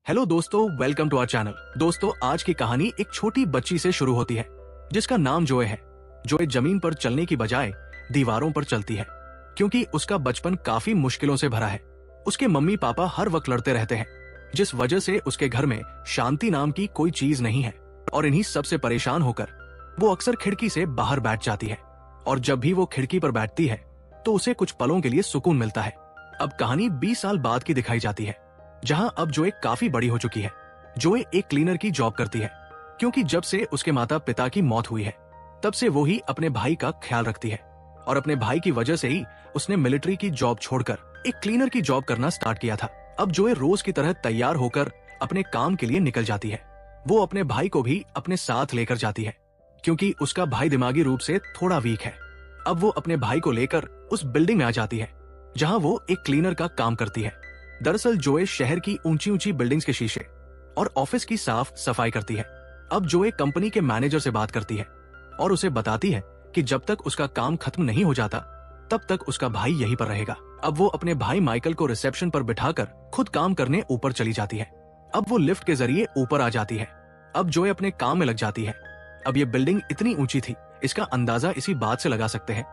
Hello दोस्तों, welcome to our channel. दोस्तों, आज की कहानी एक छोटी बच्ची से शुरू होती है जिसका नाम जोए है। जोए जमीन पर चलने की बजाय दीवारों पर चलती है क्योंकि उसका बचपन काफी मुश्किलों से भरा है। उसके मम्मी पापा हर वक्त लड़ते रहते हैं, जिस वजह से उसके घर में शांति नाम की कोई चीज नहीं है। और इन्हीं सबसे परेशान होकर वो अक्सर खिड़की से बाहर बैठ जाती है, और जब भी वो खिड़की पर बैठती है तो उसे कुछ पलों के लिए सुकून मिलता है। अब कहानी 20 साल बाद की दिखाई जाती है, जहां अब जोए काफी बड़ी हो चुकी है। जोए एक क्लीनर की जॉब करती है क्योंकि जब से उसके माता पिता की मौत हुई है तब से वो ही अपने भाई का ख्याल रखती है, और अपने भाई की वजह से ही उसने मिलिट्री की जॉब छोड़कर एक क्लीनर की जॉब करना स्टार्ट किया था। अब जोए रोज की तरह तैयार होकर अपने काम के लिए निकल जाती है। वो अपने भाई को भी अपने साथ लेकर जाती है क्योंकि उसका भाई दिमागी रूप से थोड़ा वीक है। अब वो अपने भाई को लेकर उस बिल्डिंग में आ जाती है जहां वो एक क्लीनर का काम करती है। दरअसल जोए शहर की ऊंची ऊंची बिल्डिंग्स के शीशे और ऑफिस की साफ सफाई करती है। अब जोए कंपनी के मैनेजर से बात करती है और उसे बताती है कि जब तक उसका काम खत्म नहीं हो जाता तब तक उसका भाई यहीं पर रहेगा। अब वो अपने भाई माइकल को रिसेप्शन पर बिठाकर खुद काम करने ऊपर चली जाती है। अब वो लिफ्ट के जरिए ऊपर आ जाती है। अब जोए अपने काम में लग जाती है। अब ये बिल्डिंग इतनी ऊंची थी, इसका अंदाजा इसी बात से लगा सकते हैं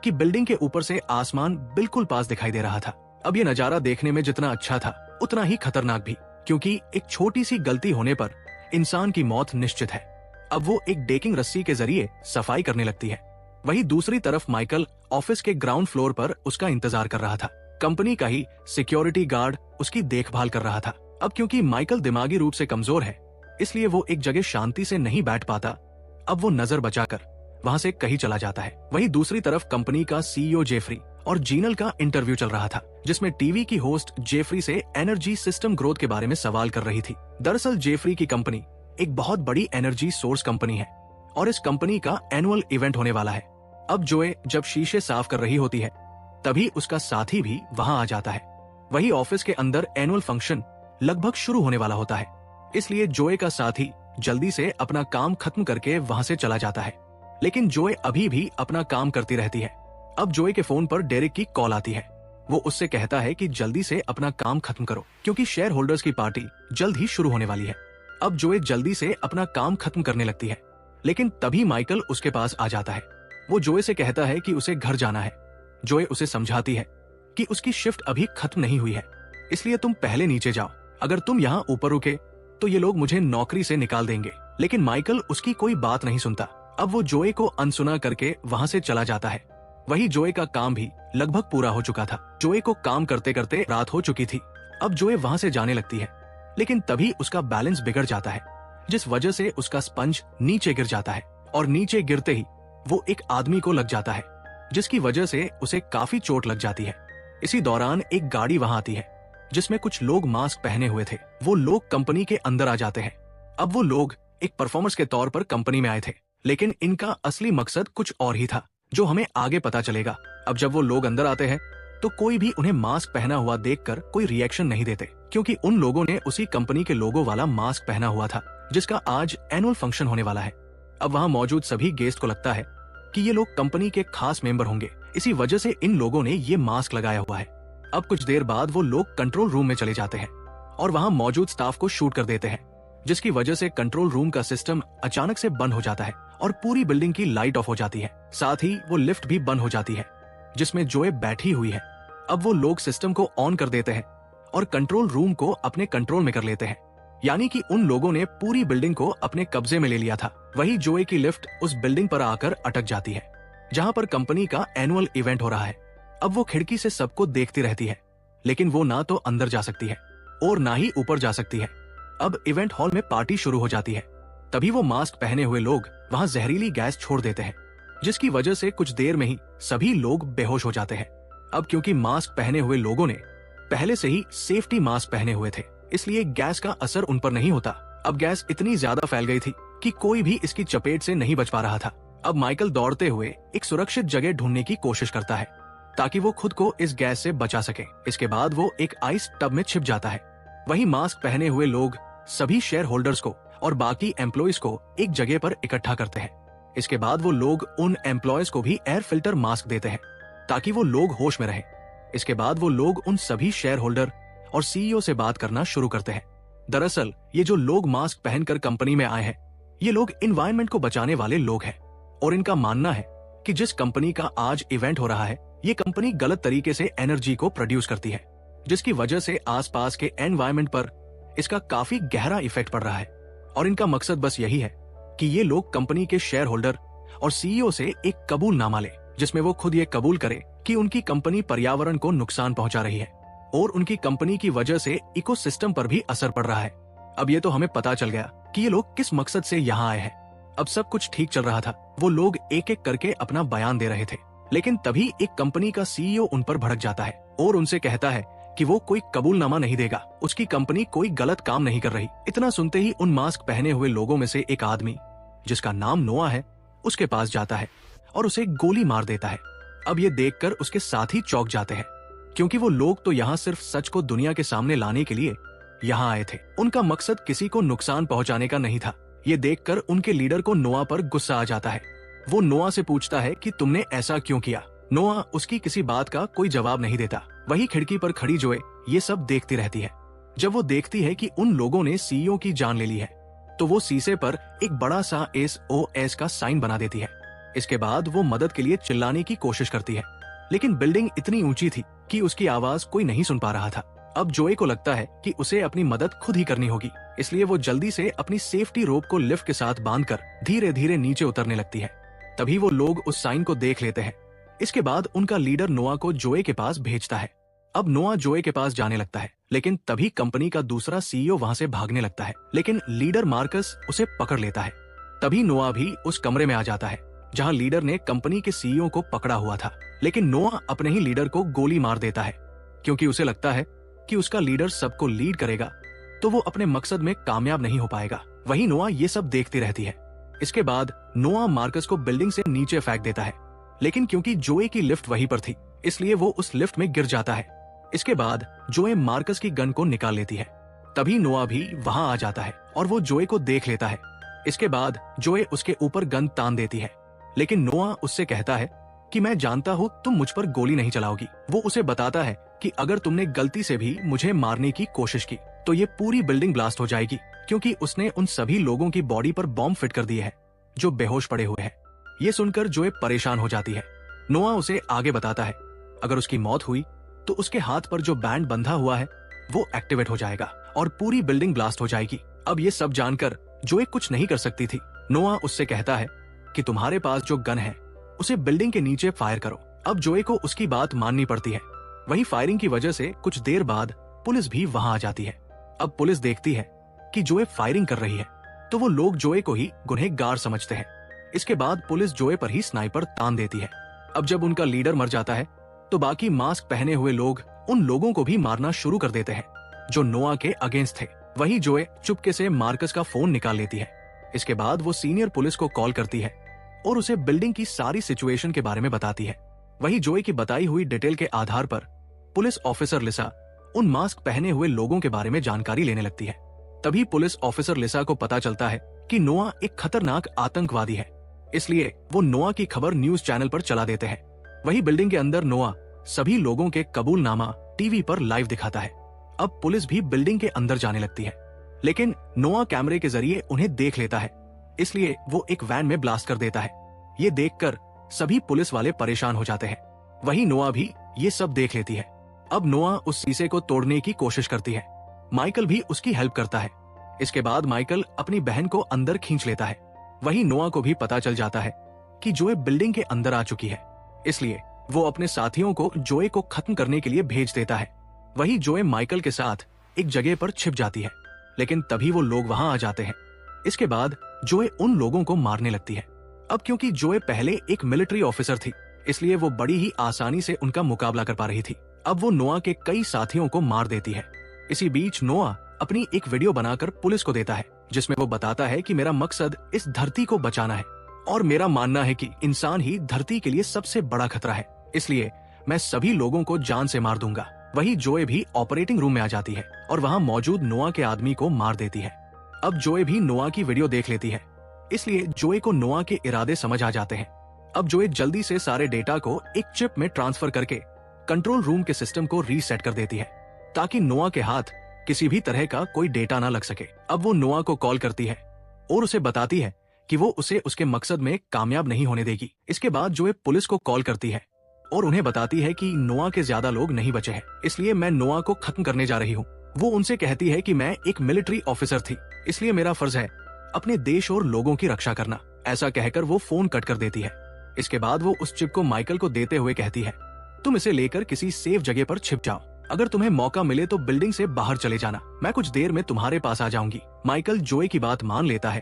कि बिल्डिंग के ऊपर से आसमान बिल्कुल पास दिखाई दे रहा था। अब ये नजारा देखने में जितना अच्छा था उतना ही खतरनाक भी, क्योंकि एक छोटी सी गलती होने पर इंसान की मौत निश्चित है। अब वो एक डेकिंग रस्सी के जरिए सफाई करने लगती है। वहीं दूसरी तरफ माइकल ऑफिस के ग्राउंड फ्लोर पर उसका इंतजार कर रहा था। कंपनी का ही सिक्योरिटी गार्ड उसकी देखभाल कर रहा था। अब क्योंकि माइकल दिमागी रूप से कमजोर है, इसलिए वो एक जगह शांति से नहीं बैठ पाता। अब वो नजर बचाकर वहां से कहीं चला जाता है। वहीं दूसरी तरफ कंपनी का सीईओ जेफरी और जीनल का इंटरव्यू चल रहा था, जिसमें टीवी की होस्ट जेफरी से एनर्जी सिस्टम ग्रोथ के बारे में सवाल कर रही थी। दरअसल जेफरी की कंपनी एक बहुत बड़ी एनर्जी सोर्स कंपनी है और इस कंपनी का एनुअल इवेंट होने वाला है। अब जोए जब शीशे साफ कर रही होती है तभी उसका साथी भी वहां आ जाता है। वही ऑफिस के अंदर एनुअल फंक्शन लगभग शुरू होने वाला होता है, इसलिए जोए का साथी जल्दी से अपना काम खत्म करके वहां से चला जाता है। लेकिन जोए अभी भी अपना काम करती रहती है। अब जोए के फोन पर डेरिक की कॉल आती है। वो उससे कहता है कि जल्दी से अपना काम खत्म करो क्योंकि शेयर होल्डर्स की पार्टी जल्द ही शुरू होने वाली है। अब जोए जल्दी से अपना काम खत्म करने लगती है, लेकिन तभी माइकल उसके पास आ जाता है। वो जोए से कहता है कि उसे घर जाना है। जोए उसे समझाती है कि उसकी शिफ्ट अभी खत्म नहीं हुई है, इसलिए तुम पहले नीचे जाओ। अगर तुम यहाँ ऊपर रुके तो ये लोग मुझे नौकरी से निकाल देंगे। लेकिन माइकल उसकी कोई बात नहीं सुनता। अब वो जोए को अनसुना करके वहां से चला जाता है। वही जोए का काम भी लगभग पूरा हो चुका था। जोए को काम करते करते रात हो चुकी थी। अब जोए वहां से जाने लगती है, लेकिन तभी उसका बैलेंस बिगड़ जाता है, जिस वजह से उसका स्पंज नीचे गिर जाता है, और नीचे गिरते ही वो एक आदमी को लग जाता है, जिसकी वजह से उसे काफी चोट लग जाती है। इसी दौरान एक गाड़ी वहां आती है जिसमें कुछ लोग मास्क पहने हुए थे। वो लोग कंपनी के अंदर आ जाते हैं। अब वो लोग एक परफॉर्मर्स के तौर पर कंपनी में आए थे, लेकिन इनका असली मकसद कुछ और ही था, जो हमें आगे पता चलेगा। अब जब वो लोग अंदर आते हैं तो कोई भी उन्हें मास्क पहना हुआ देखकर कोई रिएक्शन नहीं देते, क्योंकि उन लोगों ने उसी कंपनी के लोगो वाला मास्क पहना हुआ था जिसका आज एनुअल फंक्शन होने वाला है। अब वहां मौजूद सभी गेस्ट को लगता है कि ये लोग कंपनी के खास मेंबर होंगे, इसी वजह से इन लोगों ने ये मास्क लगाया हुआ है। अब कुछ देर बाद वो लोग कंट्रोल रूम में चले जाते हैं और वहां मौजूद स्टाफ को शूट कर देते हैं, जिसकी वजह से कंट्रोल रूम का सिस्टम अचानक से बंद हो जाता है और पूरी बिल्डिंग की लाइट ऑफ हो जाती है। साथ ही वो लिफ्ट भी बंद हो जाती है जिसमें जोए बैठी हुई है। अब वो लोग सिस्टम को ऑन कर देते हैं और कंट्रोल रूम को अपने कंट्रोल में कर लेते हैं, यानी कि उन लोगों ने पूरी बिल्डिंग को अपने कब्जे में ले लिया था। वही जोए की लिफ्ट उस बिल्डिंग पर आकर अटक जाती है जहां पर कंपनी का एनुअल इवेंट हो रहा है। अब वो खिड़की से सबको देखती रहती है, लेकिन वो ना तो अंदर जा सकती है और ना ही ऊपर जा सकती है। अब इवेंट हॉल में पार्टी शुरू हो जाती है। तभी वो मास्क पहने हुए लोग वहां जहरीली गैस छोड़ देते हैं, जिसकी वजह से कुछ देर में ही सभी लोग बेहोश हो जाते हैं। अब क्योंकि मास्क पहने हुए लोगों ने पहले से ही सेफ्टी मास्क पहने हुए थे, इसलिए गैस का असर उन पर नहीं होता। अब गैस इतनी ज्यादा फैल गई थी कि कोई भी इसकी चपेट से नहीं बच पा रहा था। अब माइकल दौड़ते हुए एक सुरक्षित जगह ढूंढने की कोशिश करता है ताकि वो खुद को इस गैस से बचा सके। इसके बाद वो एक आइस टब में छिप जाता है। वही मास्क पहने हुए लोग सभी शेयर होल्डर्स को और बाकी एम्प्लॉयज को एक जगह पर इकट्ठा करते हैं। इसके बाद वो लोग उन एम्प्लॉयज को भी एयर फिल्टर मास्क देते हैं ताकि वो लोग होश में रहें। इसके बाद वो लोग उन सभी शेयर होल्डर और सीईओ से बात करना शुरू करते हैं। दरअसल ये जो लोग मास्क पहनकर कंपनी में आए हैं, ये लोग इन्वायरमेंट को बचाने वाले लोग हैं और इनका मानना है कि जिस कंपनी का आज इवेंट हो रहा है, ये कंपनी गलत तरीके से एनर्जी को प्रोड्यूस करती है, जिसकी वजह से आसपास के एनवायरमेंट पर इसका काफी गहरा इफेक्ट पड़ रहा है। और इनका मकसद बस यही है कि ये लोग कंपनी के शेयर होल्डर और सीईओ से एक कबूलनामा ले, जिसमें वो खुद ये कबूल करे कि उनकी कंपनी पर्यावरण को नुकसान पहुंचा रही है और उनकी कंपनी की वजह से इकोसिस्टम पर भी असर पड़ रहा है। अब ये तो हमें पता चल गया कि ये लोग किस मकसद से यहाँ आए हैं। अब सब कुछ ठीक चल रहा था, वो लोग एक एक करके अपना बयान दे रहे थे, लेकिन तभी एक कंपनी का सीईओ उन पर भड़क जाता है और उनसे कहता है कि वो कोई कबूलनामा नहीं देगा, उसकी कंपनी कोई गलत काम नहीं कर रही। इतना सुनते ही उन मास्क पहने हुए लोगों में से एक आदमी, जिसका नाम नोआ है, उसके पास जाता है और उसे गोली मार देता है। अब ये देखकर उसके साथी चौंक जाते हैं, क्योंकि वो लोग तो यहाँ सिर्फ सच को दुनिया के सामने लाने के लिए यहाँ आए थे। उनका मकसद किसी को नुकसान पहुंचाने का नहीं था। ये देखकर उनके लीडर को नोआ पर गुस्सा आ जाता है। वो नोआ से पूछता है कि तुमने ऐसा क्यों किया। नोआ उसकी किसी बात का कोई जवाब नहीं देता। वही खिड़की पर खड़ी जोए ये सब देखती रहती है। जब वो देखती है कि उन लोगों ने सीईओ की जान ले ली है, तो वो शीशे पर एक बड़ा सा SOS का साइन बना देती है। इसके बाद वो मदद के लिए चिल्लाने की कोशिश करती है, लेकिन बिल्डिंग इतनी ऊंची थी कि उसकी आवाज कोई नहीं सुन पा रहा था। अब जोए को लगता है कि उसे अपनी मदद खुद ही करनी होगी, इसलिए वो जल्दी से अपनी सेफ्टी रोप को लिफ्ट के साथ बांधकर धीरे धीरे नीचे उतरने लगती है। तभी वो लोग उस साइन को देख लेते हैं। इसके बाद उनका लीडर नोआ को जोए के पास भेजता है। अब नोआ जोए के पास जाने लगता है, लेकिन तभी कंपनी का दूसरा सीईओ वहां से भागने लगता है, लेकिन लीडर मार्कस उसे पकड़ लेता है। तभी नोआ भी उस कमरे में आ जाता है जहां लीडर ने कंपनी के सीईओ को पकड़ा हुआ था, लेकिन नोआ अपने ही लीडर को गोली मार देता है, क्योंकि उसे लगता है कि उसका लीडर सबको लीड करेगा तो वो अपने मकसद में कामयाब नहीं हो पाएगा। वहीं नोआ ये सब देखती रहती है। इसके बाद नोआ मार्कस को बिल्डिंग से नीचे फेंक देता है, लेकिन क्योंकि जोए की लिफ्ट वहीं पर थी, इसलिए वो उस लिफ्ट में गिर जाता है। इसके बाद जोए मार्कस की गन को निकाल लेती है। तभी नोआ भी वहां आ जाता है और वो जोए को देख लेता है। इसके बाद जोए उसके ऊपर गन तान देती है, लेकिन नोआ उससे कहता है कि मैं जानता हूँ तुम मुझ पर गोली नहीं चलाओगी। वो उसे बताता है कि अगर तुमने गलती से भी मुझे मारने की कोशिश की तो ये पूरी बिल्डिंग ब्लास्ट हो जाएगी, क्योंकि उसने उन सभी लोगों की बॉडी पर बॉम्ब फिट कर दिए हैं जो बेहोश पड़े हुए हैं। ये सुनकर जोए परेशान हो जाती है। नोआ उसे आगे बताता है अगर उसकी मौत हुई तो उसके हाथ पर जो बैंड बंधा हुआ है वो एक्टिवेट हो जाएगा और पूरी बिल्डिंग ब्लास्ट हो जाएगी। अब ये सब जानकर जोए कुछ नहीं कर सकती थी। नोआ उससे कहता है कि तुम्हारे पास जो गन है उसे बिल्डिंग के नीचे फायर करो। अब जोए को उसकी बात माननी पड़ती है। वही फायरिंग की वजह से कुछ देर बाद पुलिस भी वहां आ जाती है। अब पुलिस देखती है कि जोए फायरिंग कर रही है, तो वो लोग जोए को ही गुनहगार समझते हैं। इसके बाद पुलिस जोए पर ही स्नाइपर तान देती है। अब जब उनका लीडर मर जाता है तो बाकी मास्क पहने हुए लोग उन लोगों को भी मारना शुरू कर देते हैं जो नोआ के अगेंस्ट थे। वही जोए चुपके से मार्कस का फोन निकाल लेती है। इसके बाद वो सीनियर पुलिस को कॉल करती है और उसे बिल्डिंग की सारी सिचुएशन के बारे में बताती है। वही जोए की बताई हुई डिटेल के आधार पर पुलिस ऑफिसर लिसा उन मास्क पहने हुए लोगों के बारे में जानकारी लेने लगती है। तभी पुलिस ऑफिसर लिसा को पता चलता है कि नोआ एक खतरनाक आतंकवादी है, इसलिए वो नोआ की खबर न्यूज चैनल पर चला देते हैं। वही बिल्डिंग के अंदर नोआ सभी लोगों के कबूलनामा टीवी पर लाइव दिखाता है। अब पुलिस भी बिल्डिंग के अंदर जाने लगती है, लेकिन नोआ कैमरे के जरिए उन्हें देख लेता है, इसलिए वो एक वैन में ब्लास्ट कर देता है। ये देखकर सभी पुलिस वाले परेशान हो जाते हैं। वही नोआ भी ये सब देख लेती है। अब नोआ उस शीशे को तोड़ने की कोशिश करती है। माइकल भी उसकी हेल्प करता है। इसके बाद माइकल अपनी बहन को अंदर खींच लेता है। वही नोआ को भी पता चल जाता है कि जोए बिल्डिंग के अंदर आ चुकी है, इसलिए वो अपने साथियों को जोए को खत्म करने के लिए भेज देता है। वही जोए माइकल के साथ एक जगह पर छिप जाती है, लेकिन तभी वो लोग वहां आ जाते हैं। इसके बाद जोए उन लोगों को मारने लगती है। अब क्योंकि जोए पहले एक मिलिट्री ऑफिसर थी, इसलिए वो बड़ी ही आसानी से उनका मुकाबला कर पा रही थी। अब वो नोआ के कई साथियों को मार देती है। इसी बीच नोआ अपनी एक वीडियो बनाकर पुलिस को देता है, जिसमें वो बताता है कि मेरा मकसद इस धरती को बचाना है और मेरा मानना है कि इंसान ही धरती के लिए सबसे बड़ा खतरा है, इसलिए मैं सभी लोगों को जान से मार दूंगा। वही जोए भी ऑपरेटिंग रूम में आ जाती है और वहां मौजूद नोआ के आदमी को मार देती है। अब जोए भी नोआ की वीडियो देख लेती है, इसलिए जोए को नोआ के इरादे समझ आ जाते हैं। अब जोए जल्दी से सारे डेटा को एक चिप में ट्रांसफर करके कंट्रोल रूम के सिस्टम को रीसेट कर देती है, ताकि नोआ के हाथ किसी भी तरह का कोई डेटा ना लग सके। अब वो नोआ को कॉल करती है और उसे बताती है कि वो उसे उसके मकसद में कामयाब नहीं होने देगी। इसके बाद जोए पुलिस को कॉल करती है और उन्हें बताती है कि नोआ के ज्यादा लोग नहीं बचे हैं, इसलिए मैं नोआ को खत्म करने जा रही हूँ। वो उनसे कहती है कि मैं एक मिलिट्री ऑफिसर थी, इसलिए मेरा फर्ज है अपने देश और लोगों की रक्षा करना। ऐसा कहकर वो फोन कट कर देती है। इसके बाद वो उस चिप को माइकल को देते हुए कहती है, तुम इसे लेकर किसी सेफ जगह पर छिप जाओ। अगर तुम्हें मौका मिले तो बिल्डिंग से बाहर चले जाना, मैं कुछ देर में तुम्हारे पास आ जाऊंगी। माइकल जोए की बात मान लेता है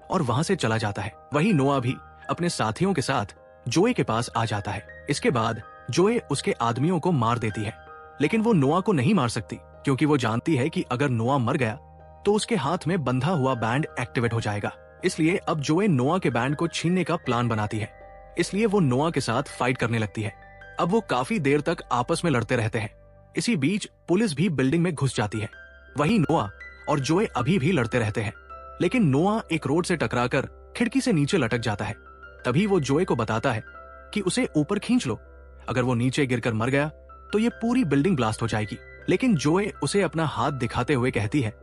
और वहां से चला जाता है। वहीं नोआ भी अपने साथियों के साथ जोए के पास आ जाता है। इसके बाद जोए उसके आदमियों को मार देती है, लेकिन वो नोआ को नहीं मार सकती क्योंकि वो जानती है कि अगर नोआ मर गया तो उसके हाथ में बंधा हुआ बैंड एक्टिवेट हो जाएगा। इसलिए अब जोए नोआ के बैंड को छीनने का प्लान बनाती है, इसलिए वो नोआ के साथ फाइट करने लगती है। अब वो काफी देर तक आपस में लड़ते रहते हैं। इसी बीच पुलिस भी बिल्डिंग में घुस जाती है। वहीं नोआ और जोए अभी भी लड़ते रहते हैं, लेकिन नोआ एक रोड से टकराकर खिड़की से नीचे लटक जाता है। तभी वो जोए को बताता है कि उसे ऊपर खींच लो, अगर वो नीचे गिरकर मर गया तो ये पूरी बिल्डिंग ब्लास्ट हो जाएगी। लेकिन जोए उसे अपना हाथ दिखाते हुए कहती है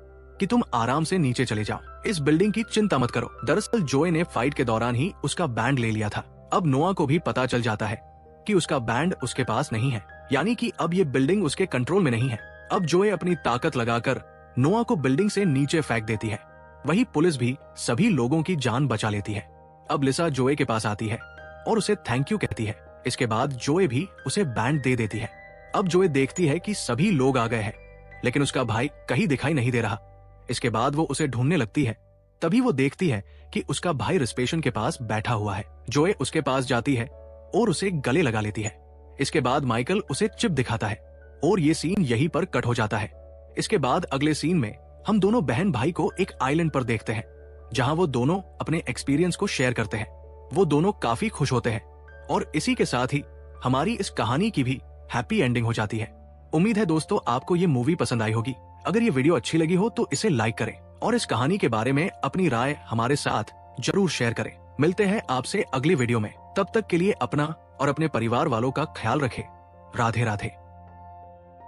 कि तुम आराम से नीचे चले जाओ, इस बिल्डिंग की चिंता मत करो। दरअसल जोए ने फाइट के दौरान ही उसका बैंड ले लिया था। अब नोआ को भी पता चल जाता है कि उसका बैंड उसके पास नहीं है, यानी कि अब ये बिल्डिंग उसके कंट्रोल में नहीं है। अब जोए अपनी ताकत लगाकर नोआ को बिल्डिंग से नीचे फेंक देती है। वही पुलिस भी सभी लोगों की जान बचा लेती है। अब लिसा जोए के पास आती है और उसे थैंक यू कहती है। इसके बाद जोए भी उसे बैंड दे देती है। अब जोए देखती है कि सभी लोग आ गए हैं, लेकिन उसका भाई कहीं दिखाई नहीं दे रहा। इसके बाद वो उसे ढूंढने लगती है। तभी वो देखती है कि उसका भाई रिसेप्शन के पास बैठा हुआ है। जोए उसके पास जाती है और उसे गले लगा लेती है। इसके बाद माइकल उसे चिप दिखाता है और ये सीन यहीं पर कट हो जाता है। इसके बाद अगले सीन में हम दोनों बहन भाई को एक आइलैंड पर देखते हैं, जहां वो दोनों अपने एक्सपीरियंस को शेयर करते हैं। वो दोनों काफी खुश होते हैं और इसी के साथ ही हमारी इस कहानी की भी हैप्पी एंडिंग हो जाती है। उम्मीद है दोस्तों आपको ये मूवी पसंद आई होगी। अगर ये वीडियो अच्छी लगी हो तो इसे लाइक करें और इस कहानी के बारे में अपनी राय हमारे साथ जरूर शेयर करें। मिलते हैं आपसे अगली वीडियो में, तब तक के लिए अपना और अपने परिवार वालों का ख्याल रखें। राधे राधे।